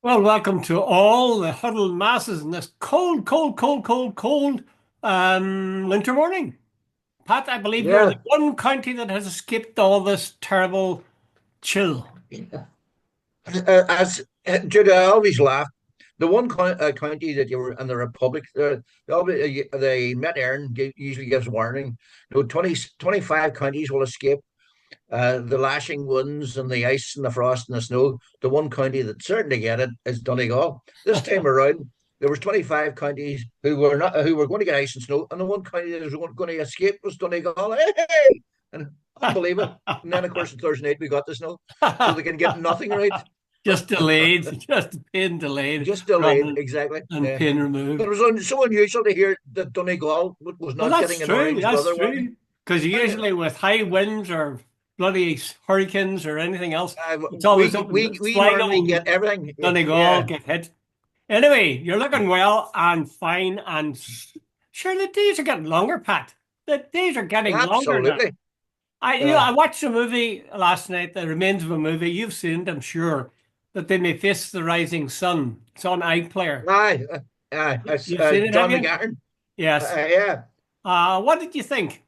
Well, welcome to all the huddled masses in this cold winter morning. Pat, I believe you're the Yeah, one county that has escaped all this terrible chill. as Jude, I always laugh. The one county that you were in the Republic, the Met Éireann usually gives warning. 25 counties will escape the lashing winds and the ice and the frost and the snow. The one county that certainly get it is Donegal. This time around, there was 25 counties who were going to get ice and snow, and the one county that was going to escape was Donegal. Hey! And unbelievable. And then, of course, on Thursday night we got the snow, so they can get nothing right. Just delayed, just pain delayed Just delayed, rather exactly. than Yeah. pain But it removed. was so unusual to hear that Donegal was Well, not that's getting an true. orange That's weather warning. true. Because usually with high winds or bloody hurricanes or anything else, Uh, it's always we up in we we Sligo normally and get everything. Donegal Yeah, get hit. Anyway, you're looking well and fine, and sure the days are getting longer, Pat. The days are getting longer now. absolutely. I Uh, watched a movie last night, the remains of a movie you've seen it, I'm sure, that they may face the rising sun. It's on iPlayer. aye, it's You've seen it, have John you? McGahern. Yes. Yeah. What did you think?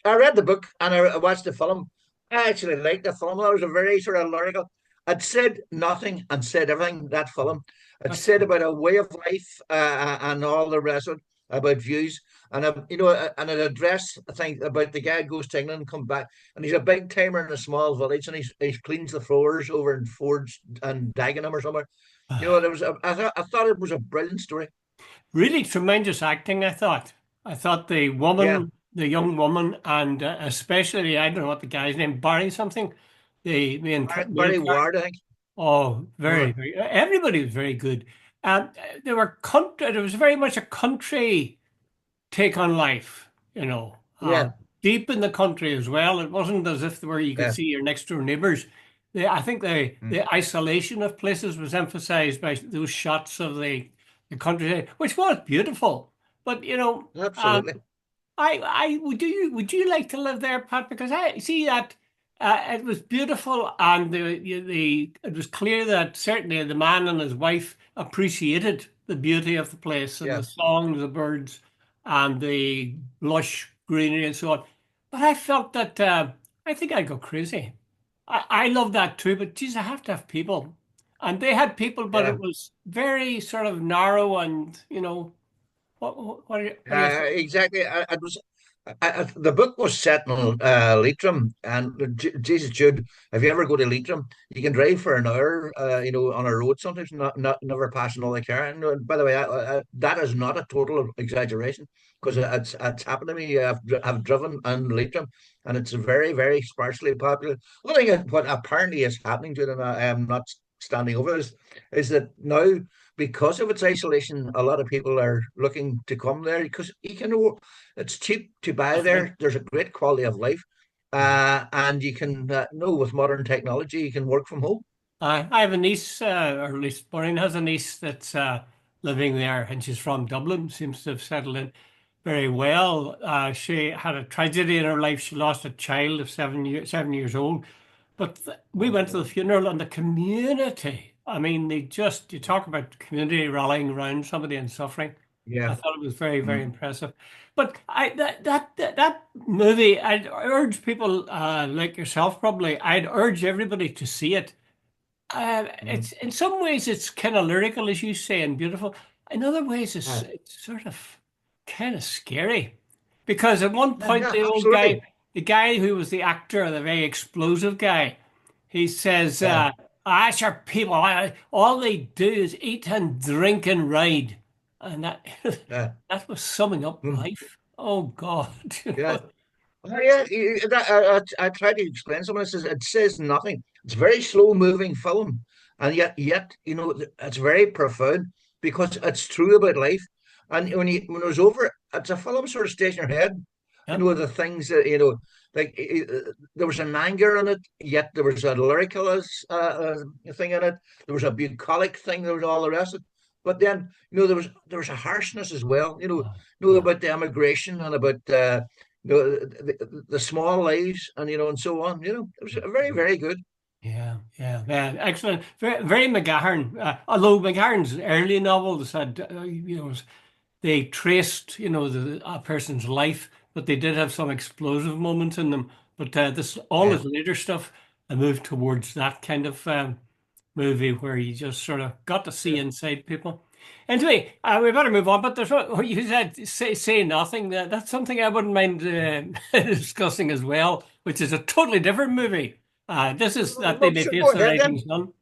I read the book and I watched the film. I actually liked the film. That was a very sort of lyrical. It said nothing and said everything, that film. It That's said good. about a way of life and all the rest of it, about views. And, and it addressed, I think, about the guy who goes to England and come back. And he's a big timer in a small village and he cleans the floors over in Ford's and Dagenham or somewhere. I thought it was a brilliant story. Really tremendous acting, I thought. I thought the Yeah. woman, the young woman, and especially, I don't know what the guy's name, Barry something, the main Barry character. Ward, I think. Oh, very, Uh, very. Everybody was very good. They were country. There was very much a country take on life. You know, yeah. deep in the country as well. It wasn't as if where you could Yeah. see your next door neighbors. I think Mm. the isolation of places was emphasized by those shots of the countryside, which was beautiful. But you know, Absolutely. I would you like to live there, Pat? Because I see that it was beautiful, and the it was clear that certainly the man and his wife appreciated the beauty of the place and the Yeah. songs, the birds, and the lush greenery and so on. But I felt that I think I'd go crazy. I love that too, but geez, I have to have people, and they had people, but Yeah. it was very sort of narrow, and you know what are your thoughts? Exactly. The book was set in Leitrim, and Jesus, Jude, if you ever go to Leitrim, you can drive for an hour, on a road sometimes, not never passing all the car. And by the way, that is not a total exaggeration because it's happened to me. I've driven in Leitrim, and it's very, very sparsely popular. One thing what apparently is happening to them, I am not standing over this, is that now, because of its isolation, a lot of people are looking to come there because it's cheap to buy there. There's a great quality of life, and you can with modern technology, you can work from home. I have a niece, or at least Maureen has a niece that's living there, and she's from Dublin. Seems to have settled in very well. She had a tragedy in her life. She lost a child of 7 years old. But we Oh went to the God. funeral, and the community. I mean, you talk about community rallying around somebody in suffering. I Yeah. thought it was very, very Mm. impressive. But that movie, I'd urge people like yourself, probably. I'd urge everybody to see it. Mm. It's in some ways it's kind of lyrical, as you say, and beautiful. In other ways, Uh, it's sort of kind of scary, because at one point yeah, the old guy, absolutely. the guy who was the actor, the very explosive guy, he says, Yeah. sure, people, all they do is eat and drink and ride," and that Yeah. that was summing up Mm. life. Oh God, you Yeah. know. Oh, yeah, I tried to explain something. It says nothing. It's a very slow moving film, and yet it's very profound because it's true about life. And when it was over, it's a film sort of stays in your head. Yep. The things that like there was an anger in it, yet there was a lyrical thing in it. There was a bucolic thing. There was all the rest of it. But then there was a harshness as well. Uh, About the emigration and about the small lives and and so on. It was very, very good. Yeah, excellent. Very, very McGahern. Although McGahern's early novels had, they traced, a person's life, but they did have some explosive moments in them. But this all Yeah. his later stuff, I moved towards that kind of movie where you just sort of got to see Yeah. inside people. Anyway, we better move on. But there's what you said, say nothing. That's something I wouldn't mind discussing as well, which is a totally different movie. This is that they Well, may sure, face go the ahead then. rising sun.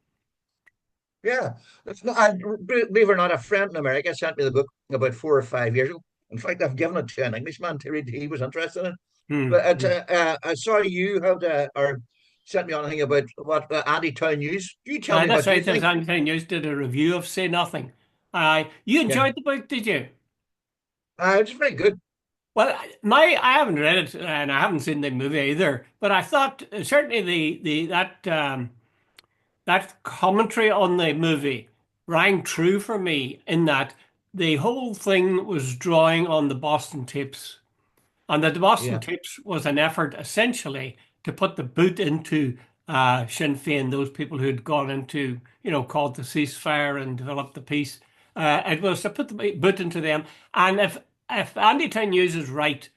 Yeah. It's not, believe it or not, a friend in America sent me the book about 4 or 5 years ago. In fact, I've given it to an Englishman to read. He was interested in it. Hmm. But Hmm. I saw you had or sent me on a thing about what Town News. You tell me That's what you right. There's think. Anthony News did a review of Say Nothing. You Yeah. enjoyed the book, did you? It's very good. Well, I haven't read it and I haven't seen the movie either. But I thought certainly the that commentary on the movie rang true for me in that the whole thing was drawing on the Boston tapes. And that the Boston Yeah. tapes was an effort essentially to put the boot into Sinn Féin, those people who'd gone into, called the ceasefire and developed the peace. It was to put the boot into them. And if Andy Town News is right,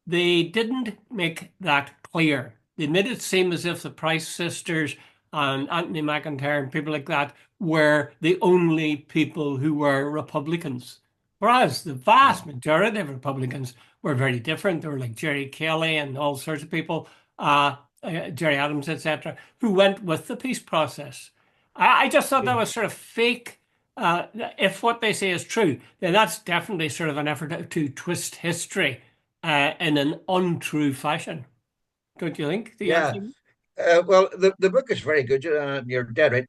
they didn't make that clear. They made it seem as if the Price sisters and Anthony McIntyre and people like that were the only people who were Republicans. Whereas the Yeah. vast majority of Republicans were very different. They were like Jerry Kelly and all sorts of people, Jerry Adams, etc., who went with the peace process. I just thought that Yeah. was sort of fake. If what they say is true, then that's definitely sort of an effort to twist history in an untrue fashion. Don't you think? Do you have Yeah. to? Well, the book is very good. You're dead right.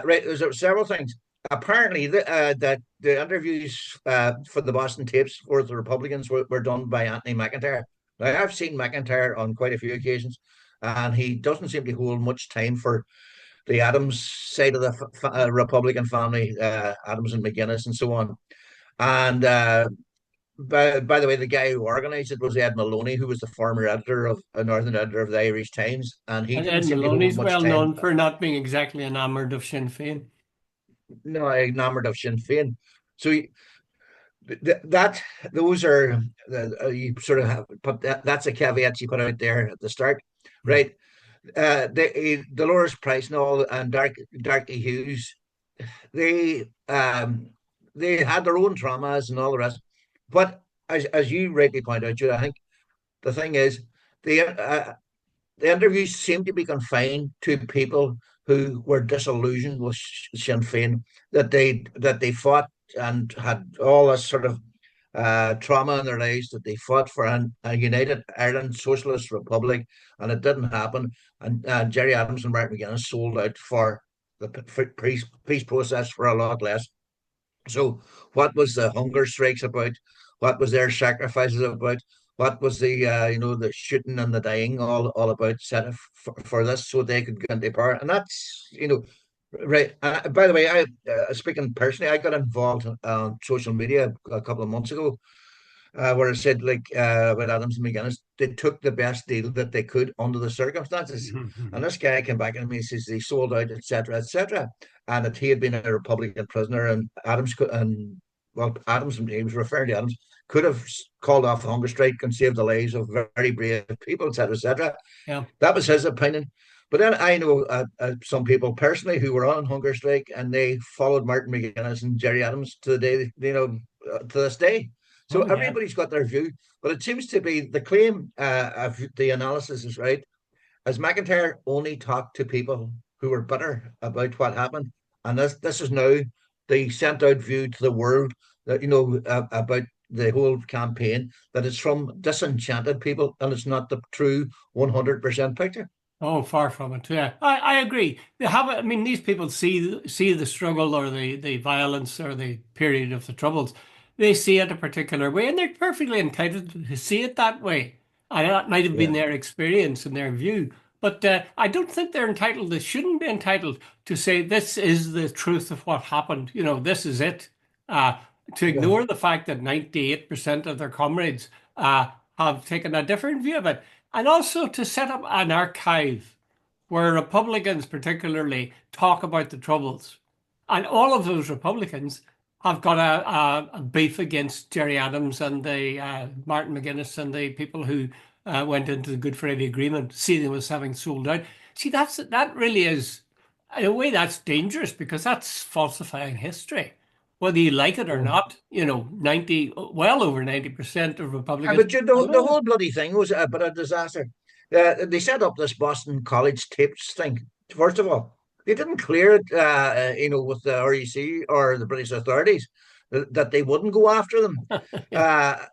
Right. There's several things. Apparently, that the interviews for the Boston tapes for the Republicans were done by Anthony McIntyre. Now, I've seen McIntyre on quite a few occasions, and he doesn't seem to hold much time for the Adams side of the Republican family, Adams and McGuinness, and so on. And by the way, the guy who organised it was Ed Maloney, who was the former editor of a Northern editor of the Irish Times, and he And didn't Ed seem to hold Maloney's much well time. known for not being exactly enamored of Sinn Féin. No, enamored of Sinn Féin. So that those are you sort of have put that's a caveat you put out there at the start, Hmm. right? Dolores Price and all and Darky Hughes, they um they had their own traumas and all the rest. But as you rightly point out, Jude, I think the thing is the interviews seem to be confined to people who were disillusioned with Sinn Féin, that they fought and had all this sort of trauma in their lives, that they fought for a united Ireland Socialist Republic, and it didn't happen. And Jerry Adams and Martin McGuinness sold out for the peace process for a lot less. So, what was the hunger strikes about? What was their sacrifices about? What was the shooting and the dying all about set for this so they could get into power? And that's right. By the way, I speaking personally, I got involved on social media a couple of months ago, where it said like about Adams and McGuinness, they took the best deal that they could under the circumstances. And this guy came back and me and says he sold out, etc., etc., and that he had been a Republican prisoner, and Adams, he was referring to Adams, could have called off the hunger strike and saved the lives of very brave people, etc., etc. Yeah. That was his opinion. But then I know some people personally who were on hunger strike and they followed Martin McGuinness and Jerry Adams to the day, to this day. So Oh yeah. everybody's got their view, but it seems to be the claim of the analysis is right. As McIntyre only talked to people who were bitter about what happened, and this is now the sent out view to the world that about the whole campaign, that it's from disenchanted people and it's not the true 100% picture. Oh, far from it. Yeah, I agree. They have. I mean, these people see the struggle or the violence or the period of the troubles. They see it a particular way, and they're perfectly entitled to see it that way. And that might have been Yeah, their experience and their view. But I don't think they're entitled. They shouldn't be entitled to say this is the truth of what happened. This is it. Uh, to yeah, ignore the fact that 98% of their comrades have taken a different view of it, and also to set up an archive where Republicans particularly talk about the Troubles. And all of those Republicans have got a beef against Gerry Adams and the Martin McGuinness and the people who went into the Good Friday Agreement, see them as having sold out. See, that really is, in a way, that's dangerous because that's falsifying history. Whether you like it or Yeah. not, well over 90% of Republicans. But the whole bloody thing was a bit of a disaster. They set up this Boston College tapes thing. First of all, they didn't clear it, with the REC or the British authorities that they wouldn't go after them. Yeah,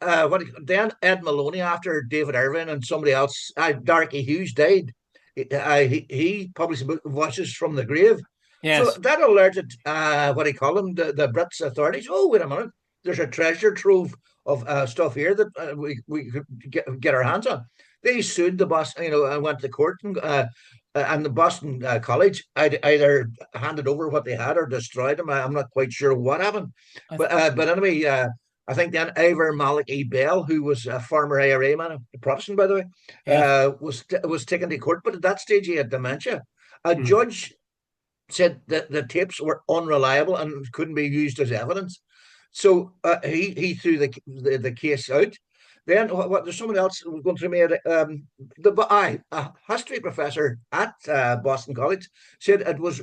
Uh, what then Ed Maloney, after David Irving and somebody else, Darky Hughes died. He published a book, Voices from the Grave. So yes, that alerted, what do you call them, the Brits authorities. Oh, wait a minute, there's a treasure trove of stuff here that we could get our hands on. They sued the Boston, and went to court, and the Boston College either handed over what they had or destroyed them. I'm not quite sure what happened, I, but anyway, I think then Ivor Malloch E. Bell, who was a former IRA man, a Protestant by the way, yes. was taken to court, but at that stage he had dementia. A Mm. judge said that the tapes were unreliable and couldn't be used as evidence. So he threw the case out. Then there's someone else going through me. A history professor at Boston College said it was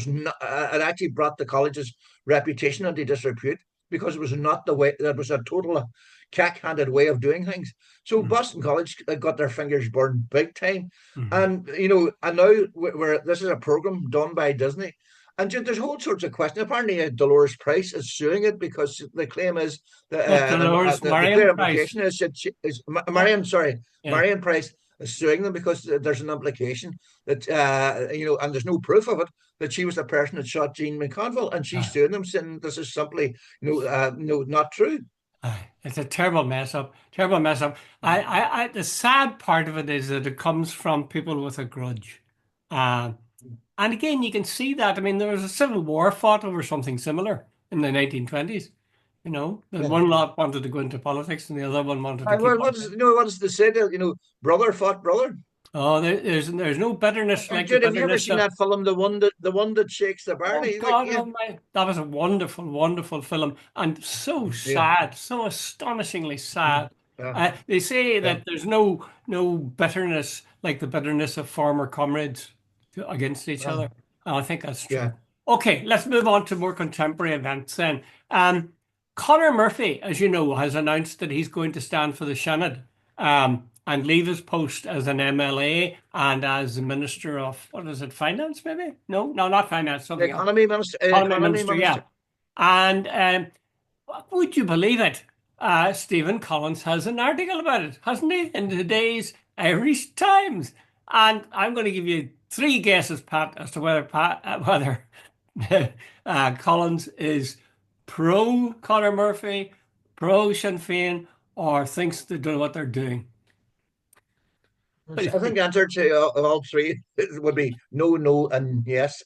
not, it actually brought the college's reputation into disrepute because it was not the way, that was a total cack-handed way of doing things. So Mm. Boston College got their fingers burned big time. Mm. And now this is a program done by Disney, and there's all sorts of questions. Apparently, Dolores Price is suing it because the claim is that That's Dolores the Marion clear Price. implication is that Yeah, Marion, sorry, yeah. Marion Price is suing them because there's an implication that and there's no proof of it, that she was the person that shot Jean McConville, and she's Ah, suing them saying this is simply not true. it's a terrible mess up. Terrible mess up. The sad part of it is that it comes from people with a grudge. Uh, and again, you can see that. I mean, there was a civil war fought over something similar in the 1920s. That Yeah. one lot wanted to go into politics and the other one wanted to keep Well, on. what is the say? Brother fought brother. Oh, there's no bitterness like the Jude, have you ever bitterness seen of. that film, the one that shakes the Oh Barney? Like, God, yeah, oh my! That was a wonderful, wonderful film, and so yeah, sad, so astonishingly yeah, sad. yeah, They say yeah. that there's no bitterness like the bitterness of former comrades against each Uh, other. And I think that's yeah. true. Okay, let's move on to more contemporary events then. Conor Murphy, as you know, has announced that he's going to stand for the Senate and leave his post as an MLA and as the Minister of, what is it, Finance maybe? No, no, not Finance, The something else. economy minister, Economy Minister, yeah. minister. And would you believe it? Stephen Collins has an article about it, hasn't he? In today's Irish Times. And I'm going to give you three guesses, Pat, as to whether Collins is pro Conor Murphy, pro Sinn Féin, or thinks they don't know what they're doing. I think the answer to all three would be no, no, and yes.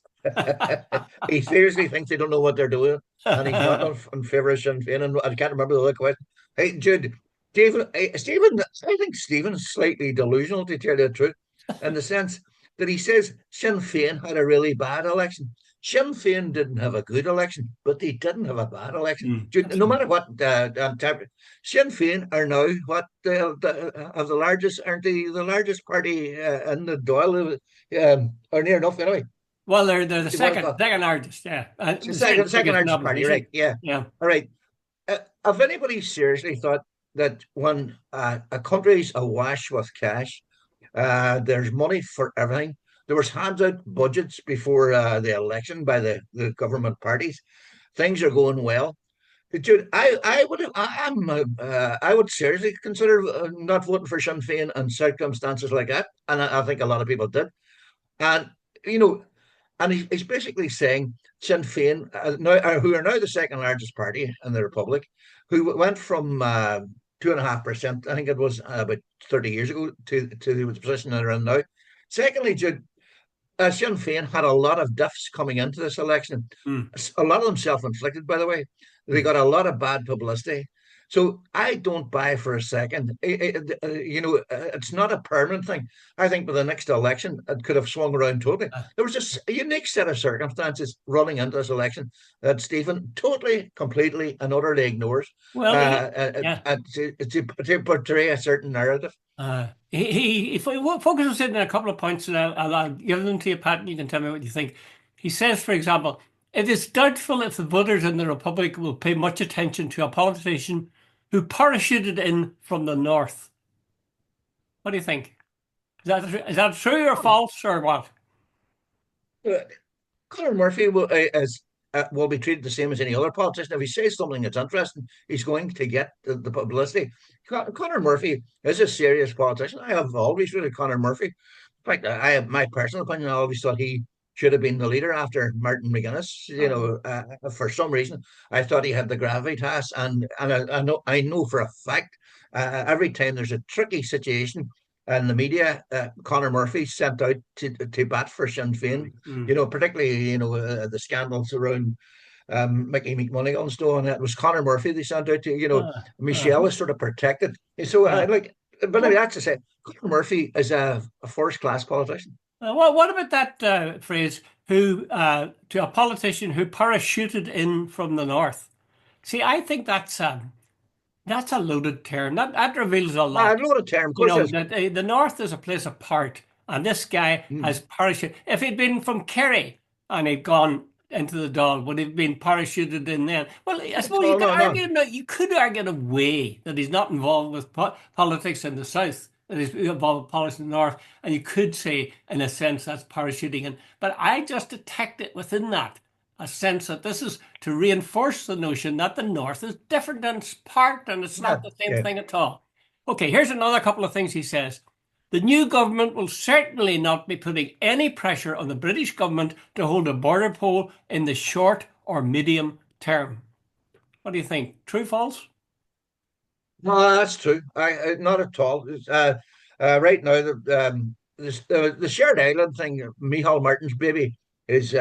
He seriously thinks they don't know what they're doing, and he's not in favour of Sinn Féin. And I can't remember the other question. Hey, Jude, Stephen, I think Stephen's slightly delusional, to tell you the truth, in the sense that he says Sinn Féin had a really bad election. Sinn Féin didn't have a good election, but they didn't have a bad election. Jude, That's no right. matter what, Sinn Féin are now what of the largest, aren't they the largest party in the Dáil, or near enough anyway. Well, they're the What I second call second largest, yeah. the The second biggest in largest party, right? opposition. Yeah. Yeah. All right. If anybody seriously thought that when a country's awash with cash, there's money for everything. There was hands out budgets before the election by the government parties. Things are going well. Dude, I would seriously consider not voting for Sinn Féin in circumstances like that, and I think a lot of people did. And you know, and he's basically saying Sinn Féin, who are now the second largest party in the Republic, who went from 2.5%, I think it was about 30 years ago, to the position that they're in now. Secondly, Jude, Sinn Féin had a lot of diffs coming into this election. Mm, A lot of them self-inflicted, by the way. They mm, got a lot of bad publicity. So I don't buy for a second. It's not a permanent thing. I think by the next election, it could have swung around totally. Uh, There was just a unique set of circumstances running into this election that Stephen totally, completely, and utterly ignores well, yeah. to portray a certain narrative. If we focuses in on a couple of points, and I'll give them to you, Pat, and you can tell me what you think. He says, for example, it is doubtful if the voters in the Republic will pay much attention to a politician who parachuted in from the north. What do you think? Is that true or false or what? Uh, Conor Murphy will be treated the same as any other politician. If he says something that's interesting, he's going to get the publicity. Conor Murphy is a serious politician. I have always rated Conor Murphy. In fact, I have my personal opinion. I always thought he should have been the leader after Martin McGuinness. For some reason, I thought he had the gravitas, and I know for a fact, every time there's a tricky situation and the media, Conor Murphy sent out to bat for Sinn Féin. Mm. Particularly the scandals around Mickey McMonagall and so on. It was Conor Murphy they sent out to. Uh, Michelle is sort of protected. So uh, but anyway, that's to say, Conor Murphy is a first class politician. what about that phrase, who to a politician who parachuted in from the north? See, I think that's a loaded term. That reveals a I lot. know the term, of You course. know, Is that the North is a place apart, and this guy has parachute. If he'd been from Kerry and he'd gone into the Dáil, would he have been parachuted in then? Well, I suppose you no, could no, no. argue, no, you could argue in a way that he's not involved with politics in the South, that he's involved with politics in the North, and you could say, in a sense, that's parachuting in. But I just detect it within that, a sense that this is to reinforce the notion that the North is different and it's part and it's Yeah, not the same yeah. thing at all. Okay, here's another couple of things he says. The new government will certainly not be putting any pressure on the British government to hold a border poll in the short or medium term. What do you think? True, false? No, that's true. Not at all. Right now, the shared island thing, Michal Martin's baby, is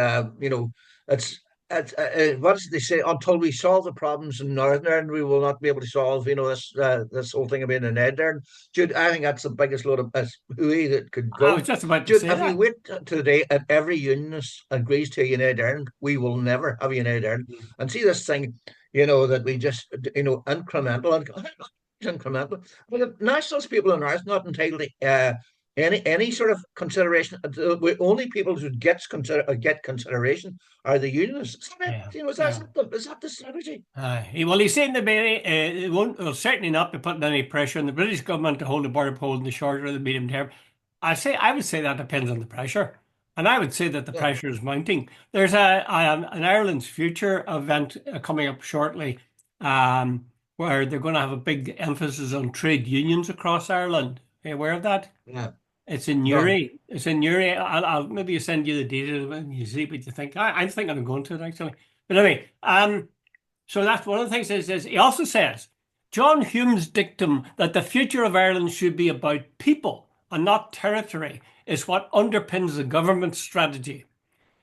it's what does they say? Until we solve the problems in Northern Ireland, we will not be able to solve this whole thing about an Ed Ireland. Jude, I think that's the biggest load of hooey that could I was go. just about to Jude, say if you that. wait to the day and every unionist agrees to a United Ireland, we will never have a United Ireland. And see this thing, that we just, incremental and incremental. But the nationalist people in Ireland not entitled to any sort of consideration. The only people who get consideration are the unionists. Yeah, Is yeah. that the strategy? Well, he's saying that it will certainly not be putting any pressure on the British government to hold the border poll in the short or the medium term. I would say that depends on the pressure, and I would say that the Yeah, pressure is mounting. There's an Ireland's Future event coming up shortly, where they're going to have a big emphasis on trade unions across Ireland. Are you aware of that? yeah. It's in No, Newry. It's in Newry. I'll maybe send you the details and you see what you think. I'm thinking of going to it actually. But anyway, so that's one of the things he says. He also says, John Hume's dictum that the future of Ireland should be about people and not territory is what underpins the government's strategy.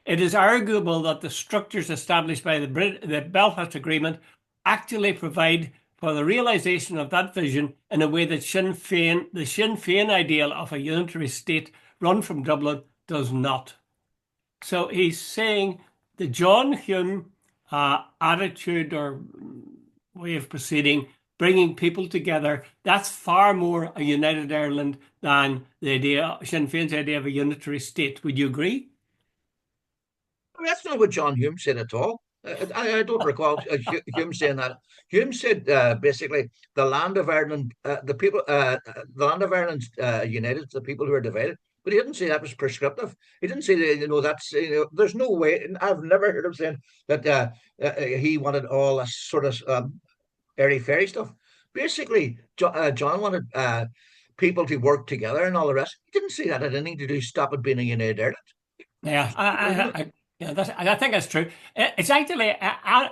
It is arguable that the structures established by the Belfast Agreement actually provide for the realisation of that vision in a way that the Sinn Féin ideal of a unitary state run from Dublin does not. So he's saying the John Hume attitude or way of proceeding, bringing people together, that's far more a united Ireland than the idea, Sinn Féin's idea of a unitary state. Would you agree? that's not what John Hume said at all. I don't recall Hume saying that. Hume said basically the land of Ireland, the land of Ireland's united, the people who are divided. But he didn't say that was prescriptive. He didn't say that, that's, there's no way, and I've never heard him saying that he wanted all this sort of airy fairy stuff. Basically, John wanted people to work together and all the rest. He didn't say that had anything to do stop it being a united Ireland. Yeah, yeah, I think that's true. It's actually,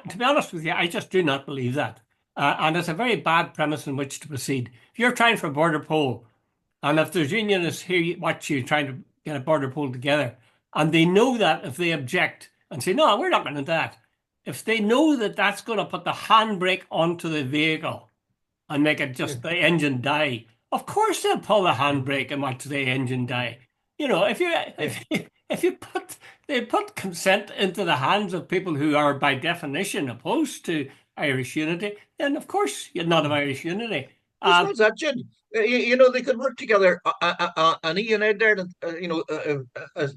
to be honest with you, I just do not believe that. And it's a very bad premise in which to proceed. If you're trying for a border poll, and if there's unionists here watch you trying to get a border poll together, and they know that if they object and say, no, we're not going to do that, if they know that that's going to put the handbrake onto the vehicle, and make it Yeah. just the engine die, of course they'll pull the handbrake and watch the engine die. You know, Yeah. if you put they put consent into the hands of people who are by definition opposed to Irish unity, then of course you're not of Irish unity. It's Um, not that, Jim. They could work together and unite there, as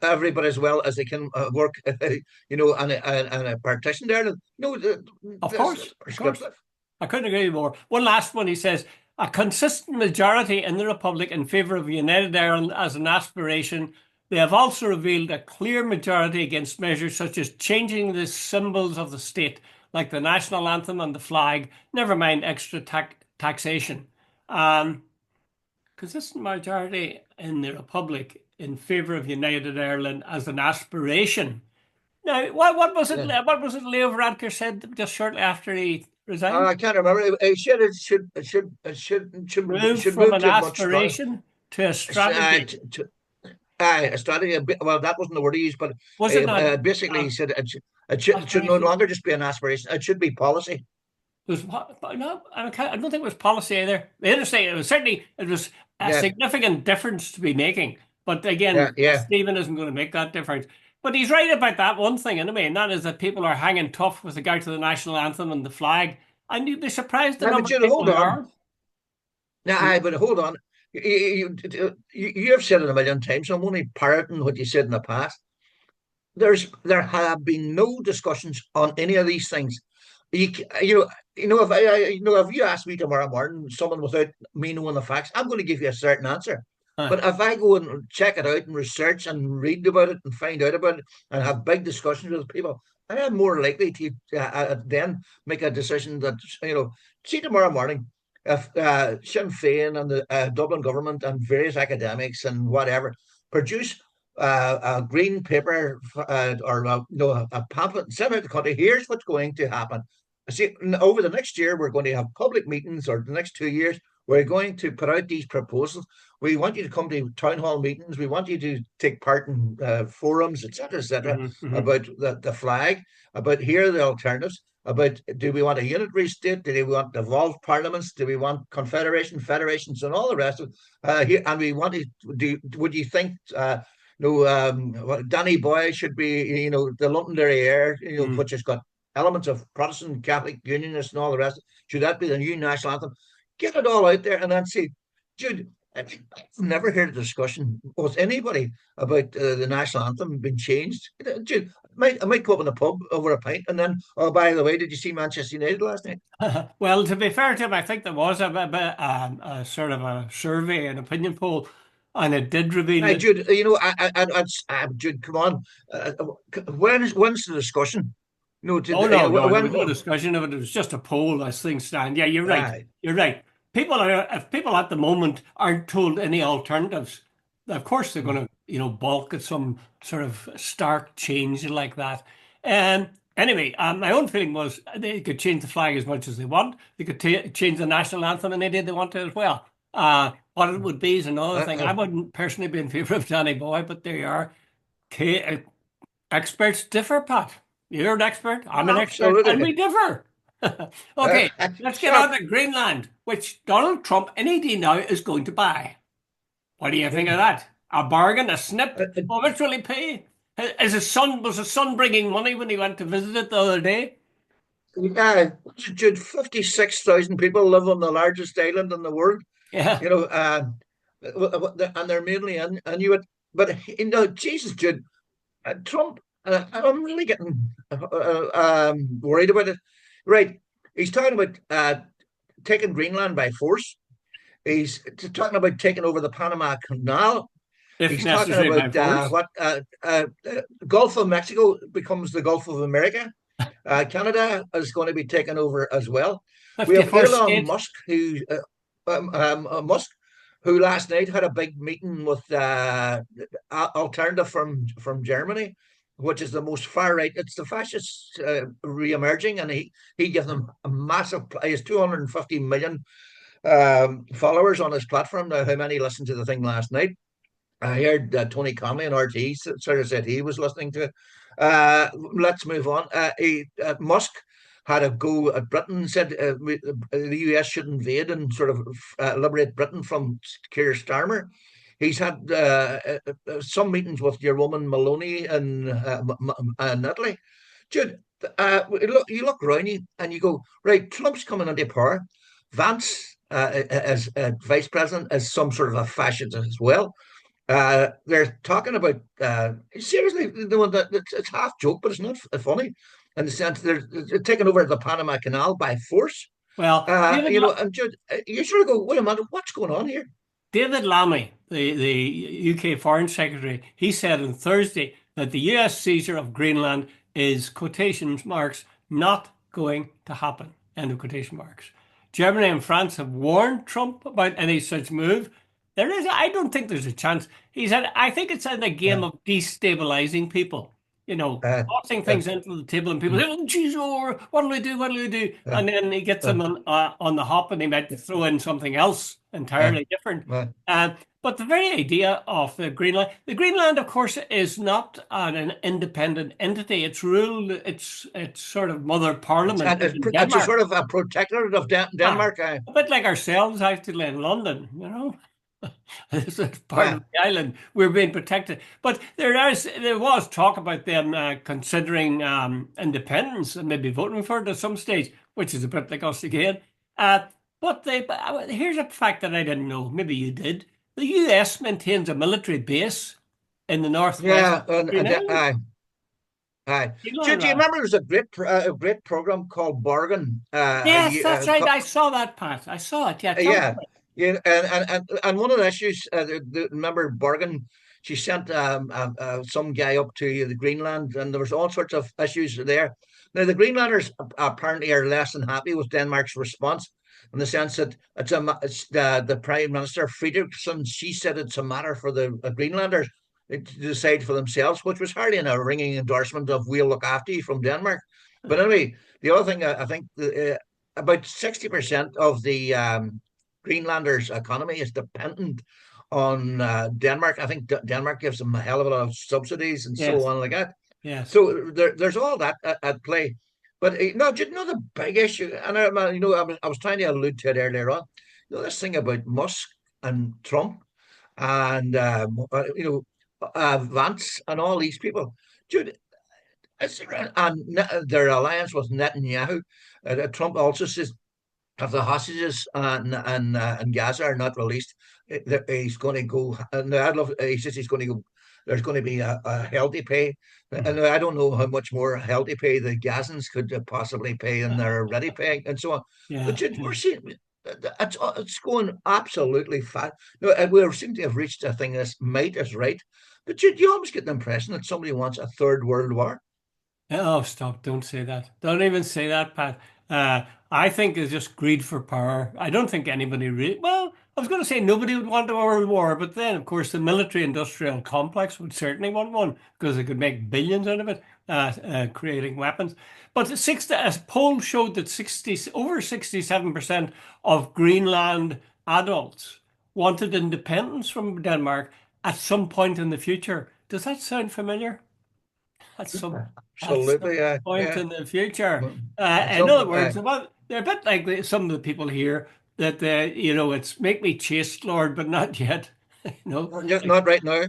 everybody as well as they can work, and a partition there. No, of that's course, of course. prescriptive. I couldn't agree more. One last one, he says, a consistent majority in the Republic in favour of United Ireland as an aspiration. They have also revealed a clear majority against measures such as changing the symbols of the state, like the national anthem and the flag, never mind extra taxation. Um, Consistent majority in the Republic in favour of United Ireland as an aspiration. Now, what was it? Yeah. What was it Leo Varadkar said just shortly after he resigned? I can't remember. It Move should from move an to a much stronger. aspiration to a Uh, strategy. to, to, a strategy. Well, that wasn't the word he used, but Was it not basically he uh, said it should no aspiration? longer just be an aspiration. It should be policy. Was no? I don't think it was policy either. The interesting, it was certainly it was a Yeah, significant difference to be making. But again, yeah, yeah. Stephen isn't going to make that difference. But he's right about that one thing, anyway, and that is that people are hanging tough with regard to the national anthem and the flag. And you'd be surprised the Now, number but of you people hold who on. are. Now, Hmm? but hold on. You have said it a million times. I'm only parroting what you said in the past. There have been no discussions on any of these things. You if you ask me tomorrow morning, someone without me knowing the facts, I'm going to give you a certain answer. Huh. But if I go and check it out and research and read about it and find out about it and have big discussions with people, I am more likely to then make a decision that see tomorrow morning if Sinn Féin and the Dublin government and various academics and whatever produce a green paper or a pamphlet, send out the country. Here's what's going to happen. See, over the next year, we're going to have public meetings, or the next 2 years, we're going to put out these proposals. We want you to come to town hall meetings. We want you to take part in forums, etc., Hmm. Hmm. about the flag, about here are the alternatives, about do we want a unitary state? Do we want devolved parliaments? Do we want confederation, federations, and all the rest of it? And we want to do. Would you think no, Danny Boy should be, the Londonderry Air, Hmm. which has got elements of Protestant, Catholic, Unionists, and all the rest. Should that be the new national anthem? Get it all out there and then see, Jude. I've never heard a discussion with anybody about the national anthem being changed. Jude, I might go up in the pub over a pint and then, oh, by the way, did you see Manchester United last night? Well, to be fair to him, I think there was a sort of a survey, an opinion poll, and it did reveal Hey, that. Jude, Jude, come on. When's the discussion? No, Oh no, no, there was when? no discussion of it. It was just a poll as things stand. Yeah, you're right. Aye. You're right. If people at the moment aren't told any alternatives, of course they're going to, balk at some sort of stark change like that. Anyway, my own feeling was they could change the flag as much as they want. They could change the national anthem, and they want to as well. What it would be is another Uh, thing. I uh, wouldn't personally be in favour of Danny Boy, but there you are. Okay, experts differ, Pat. You're an expert, I'm an expert, and Absolutely. we differ. Okay, let's get Stop. on to Greenland, which Donald Trump any day now is going to buy. What do you think of that? A bargain, a snip? Uh, uh, How much will he pay? Was his son bringing money when he went to visit it the other day? Yeah, Jude, 56,000 people live on the largest island in the world, Yeah. you know, and they're mainly Inuit. But, Jesus, Jude, Trump, I'm really getting worried about it. Right. He's talking about taking Greenland by force. He's talking about taking over the Panama Canal. If He's talking necessary by about force. what Gulf of Mexico becomes the Gulf of America. Canada is going to be taken over as well. We have 51st Elon state. Musk, who last night had a big meeting with Alternative from Germany, which is the most far right. It's the fascists re-emerging, and he gave them a massive. He has 250 million followers on his platform. Now, how many listened to the thing last night? I heard Tony Conley on RT sort of said he was listening to it. Let's move on. Musk had a go at Britain, said the US should invade and sort of liberate Britain from Keir Starmer. He's had some meetings with your woman Maloney in Italy. Jude, you look around you and you go, right, Trump's coming into power. Vance, as vice president, is some sort of a fascist as well. They're talking about seriously, it's half joke, but it's not funny in the sense they're taking over the Panama Canal by force. Well, And Jude, you sort of go, wait a minute, what's going on here? David Lammy, the UK Foreign Secretary, he said on Thursday that the US seizure of Greenland is quotation marks not going to happen. End of quotation marks. Germany and France have warned Trump about any such move. I don't think there's a chance. He said, I think it's in a game Yeah, of destabilizing people, uh, tossing uh, things into the table and people mm, say, oh, geez, oh, what do we do? What do we do? uh, And then he gets uh, them on the hop and he might throw in something else uh, entirely different. uh, But the very idea of the Greenland, of course, is not an independent entity. It's ruled, it's sort of mother parliament in it's a Denmark. sort of a protectorate of Ah, Denmark. a bit like ourselves actually in London, This is part Uh, of the island. We're being protected. But there was talk about them considering independence and maybe voting for it at some stage, which is a bit like us again. Uh, here's a fact that I didn't know. Maybe you did. The US maintains a military base in the northwest yeah, of Greenland. aye. You Do know you that. remember there was a great program called Bargain? Yes, that's right. I saw that, Pat. I saw it. Yeah, tell me Yeah, about it. yeah, and one of the issues, remember Bergen, she sent some guy up to the Greenland, and there was all sorts of issues there. Now the Greenlanders apparently are less than happy with Denmark's response, in the sense that it's the Prime Minister Frederiksen. She said it's a matter for the Greenlanders to decide for themselves, which was hardly in a ringing endorsement of "We'll look after you" from Denmark. But anyway, the other thing I think about 60% of the Greenlanders' economy is dependent on Denmark. I think Denmark gives them a hell of a lot of subsidies and so Yes, on like that. yes. So there's all that at play. But no, you know the big issue, and I was trying to allude to it earlier on. This thing about Musk and Trump and Vance and all these people, dude. And their alliance with Netanyahu. Trump also says if the hostages and Gaza are not released, he's going to go. And I love. He says he's going to go. There's going to be a healthy pay, and I don't know how much more healthy pay the Gazans could possibly pay, and they're already paying, and so on. Yeah, But we're yeah. seeing it's going absolutely fat. No, we seem to have reached a thing. This might is right, but you almost get the impression that somebody wants a third world war. Oh, stop. Don't say that. Don't even say that, Pat. I think it's just greed for power. I don't think anybody really, well, I was going to say nobody would want a world war, but then, of course, the military industrial complex would certainly want one because they could make billions out of it, creating weapons. But a poll showed that over 67% of Greenland adults wanted independence from Denmark at some point in the future. Does that sound familiar? At some at some Absolutely, point yeah. in the future. Well, In other some, words, well, they're a bit like some of the people here that it's make me chaste, Lord, but not yet. just Like not right now.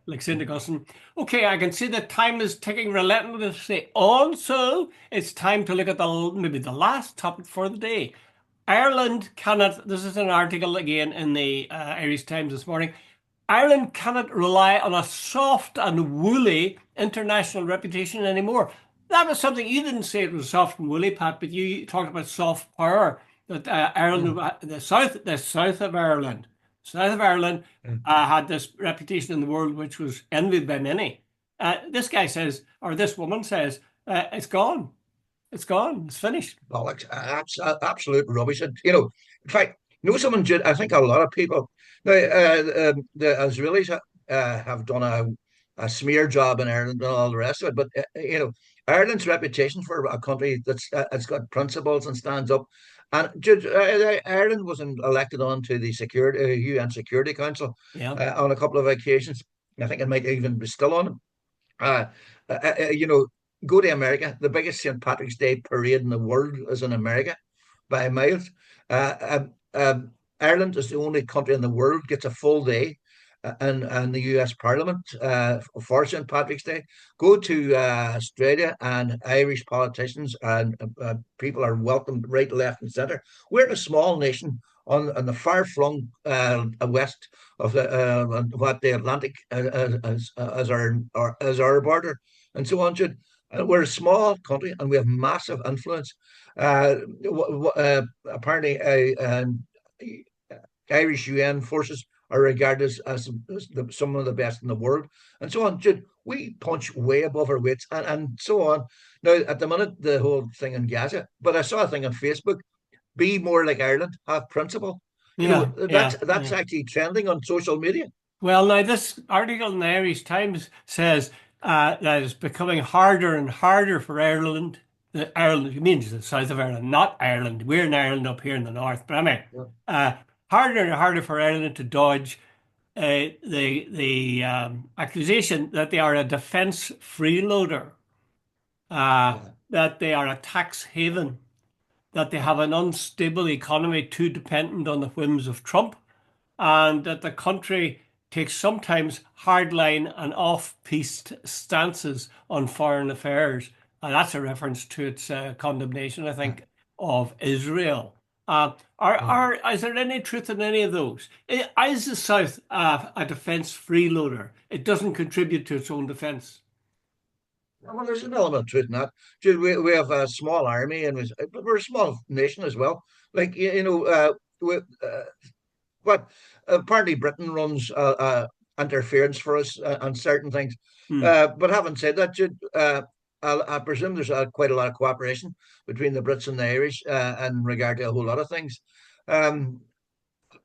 like St. Augustine. Okay, I can see the time is ticking relentlessly on, so it's time to look at maybe the last topic for the day. Ireland cannot, this is an article again in the Irish Times this morning. Ireland cannot rely on a soft and woolly international reputation anymore. That was something you didn't say it was soft and woolly, Pat, but you talked about soft power. That Ireland, Mm, south of Ireland, mm. had this reputation in the world which was envied by many. This guy says, or this woman says, it's gone. It's gone. It's finished. Bollocks, absolute rubbish. And, in fact, someone did. I think a lot of people now the Israelis have done a smear job in Ireland and all the rest of it. But Ireland's reputation for a country that's it's got principles and stands up. And Ireland was elected onto the UN Security Council Yeah. on a couple of occasions. I think it might even be still on. Uh, uh, uh, you know, go to America. The biggest St. Patrick's Day parade in the world is in America by miles. Ireland is the only country in the world gets a full day in the US Parliament for St. Patrick's Day. Go to Australia, and Irish politicians and people are welcomed right, left, and centre. We're a small nation on the far flung west of what the Atlantic as our border, and so on. We're a small country and we have massive influence. Apparently, Irish UN forces are regarded some of the best in the world, and so on. We punch way above our weights, and so on. Now, at the minute, the whole thing in Gaza, but I saw a thing on Facebook: be more like Ireland, have principle. Yeah, yeah, That's yeah. actually trending on social media. Well, now this article in the Irish Times says that it's becoming harder and harder for Ireland. Ireland, it means the south of Ireland, not Ireland. We're in Ireland up here in the north. But I mean, Yeah. harder and harder for Ireland to dodge the accusation that they are a defence freeloader, that they are a tax haven, that they have an unstable economy too dependent on the whims of Trump, and that the country takes sometimes hardline and off-piste stances on foreign affairs. And that's a reference to its condemnation, I Yeah. think, of Israel. Yeah. Is there any truth in any of those? Is the South a defence freeloader? It doesn't contribute to its own defence. Well, there's an element of truth in that. We have a small army, but we're a small nation as well. Like but apparently Britain runs interference for us on certain things. Hmm. But having said that, I presume there's quite a lot of cooperation between the Brits and the Irish in regard to a whole lot of things. Um,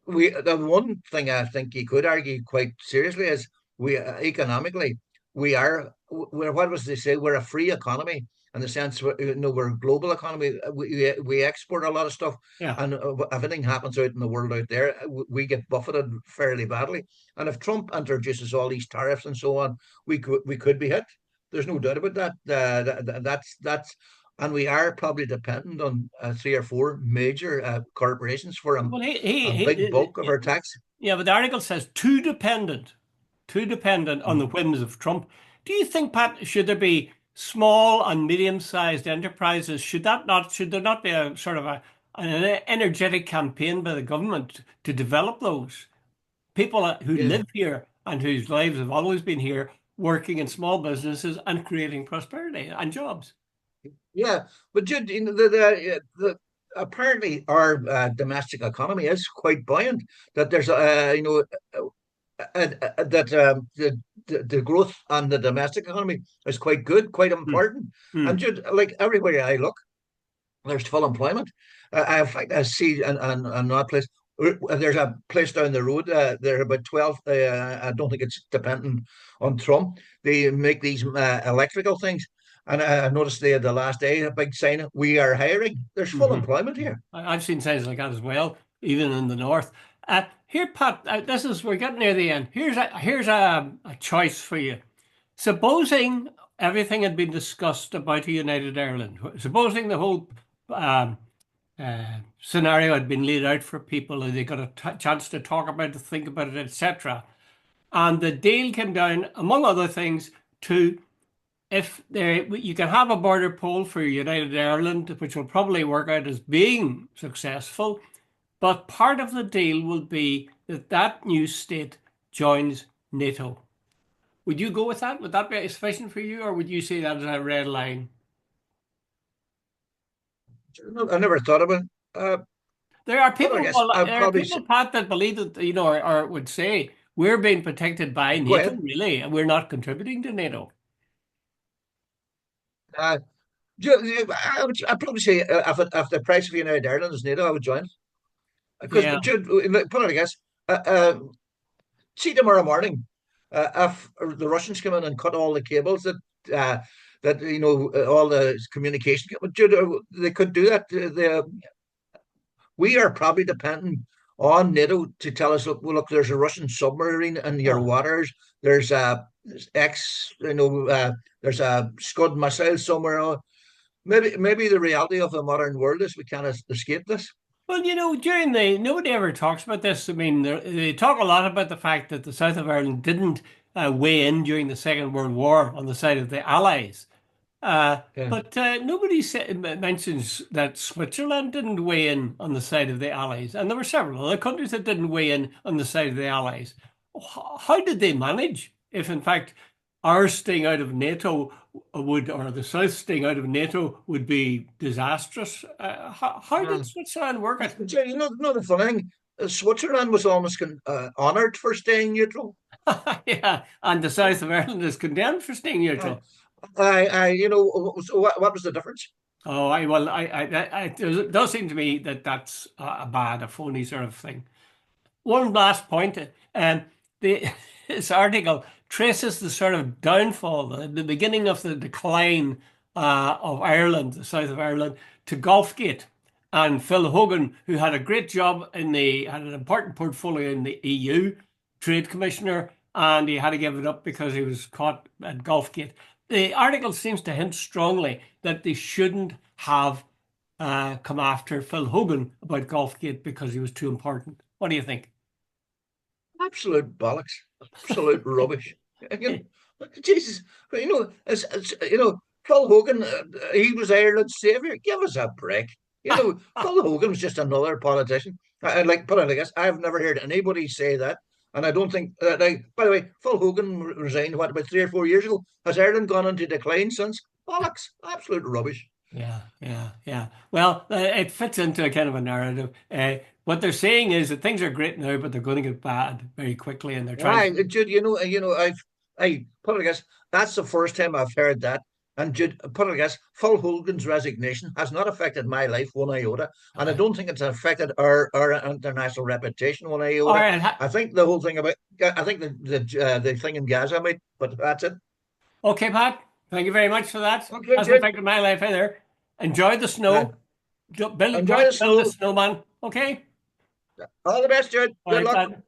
the one thing I think you could argue quite seriously is we economically we're what was they say, we're a free economy in the sense we're a global economy. We export a lot of stuff, Yeah. and if anything happens out in the world out there, we get buffeted fairly badly. And if Trump introduces all these tariffs and so on, we could be hit. There's no doubt about that. That's and we are probably dependent on three or four major corporations for Well, a big bulk of our tax. yeah, but the article says too dependent on the whims of Trump. Do you think, Pat, should there be small and medium-sized enterprises? Should there not be a sort of an energetic campaign by the government to develop those people who Yeah, live here and whose lives have always been here, working in small businesses and creating prosperity and jobs? yeah, but Jude, apparently our domestic economy is quite buoyant. That there's that the growth on the domestic economy is quite good, quite Hmm. important. And Hmm. Jude, like everywhere I look, there's full employment. In fact, I see in another place. There's a place down the road. There are about 12. I don't think it's dependent on Trump. They make these electrical things. And I noticed there the last day a big sign: "We are hiring." There's full Mhm. employment here. I've seen signs like that as well, even in the north. Here, Pat, we're getting near the end. Here's a choice for you. Supposing everything had been discussed about a united Ireland, supposing the whole um, scenario had been laid out for people and they got a chance to talk about it, think about it, etc., and the deal came down, among other things, to if there you can have a border poll for United Ireland, which will probably work out as being successful, but part of the deal will be that that new state joins NATO. Would you go with that? Would that be sufficient for you, or would you see that as a red line? I never thought about it. There are But I people, guess well, I'd there are probably people, Pat, that believe that, or would say we're being protected by go NATO, ahead. really, and we're not contributing to NATO. Uh, I'd probably say if the price of United Ireland is NATO, I would join. Because Yeah. Jude, put it, I guess. See tomorrow morning, if the Russians come in and cut all the cables uh, that all the communication, they could do that. We are probably dependent on NATO to tell us, look, well, look, there's a Russian submarine in your Oh. waters. There's a X, there's a Scud missile somewhere. Maybe the reality of the modern world is we can't escape this. Well, during nobody ever talks about this. I mean, they talk a lot about the fact that the south of Ireland didn't weigh in during the Second World War on the side of the Allies. Yeah. But nobody mentions that Switzerland didn't weigh in on the side of the Allies, and there were several other countries that didn't weigh in on the side of the Allies. How did they manage if, in fact, our staying out of NATO or the South staying out of NATO would be disastrous? How did Yeah. Switzerland work it? But, the funny thing, Switzerland was almost honoured for staying neutral. Yeah, and the South of Ireland is condemned for staying Uh, neutral. so what was the difference? Oh, it does seem to me that that's a phony sort of thing. One last point. Um, the, this article traces the sort of downfall, the beginning of the decline of Ireland, the south of Ireland, to Golfgate. And Phil Hogan, who had a great job had an important portfolio in the EU, Trade Commissioner, and he had to give it up because he was caught at Golfgate. The article seems to hint strongly that they shouldn't have come after Phil Hogan about Golfgate because he was too important. What do you think? Absolute bollocks, absolute rubbish. You Jesus, Phil Hogan, he was Ireland's saviour. Give us a break. Phil Hogan was just another politician. I like put it like this. I've never heard anybody say that, and I don't think. By the way, Phil Hogan resigned what about 3 or 4 years ago. Has Ireland gone into decline since? Bollocks, absolute rubbish. Yeah, yeah, yeah. Well, it fits into a kind of a narrative. What they're saying is that things are great now, but they're going to get bad very quickly, and they're trying Right, to. Jude, I put it like this. That's the first time I've heard that. And Jude, put it like this, Phil Hogan's resignation has not affected my life one iota, and I Aye. don't think it's affected our international reputation one All iota. right. I think the whole thing about, I think the thing in Gaza, mate, but that's it. Okay, Pat. Thank you very much for that. Okay, Hasn't Jude, affected my life either. Enjoy the uh, snow. Build, enjoy try the to build a snow. snowman. Okay. All the best, Jude. All Good right, luck. Pat.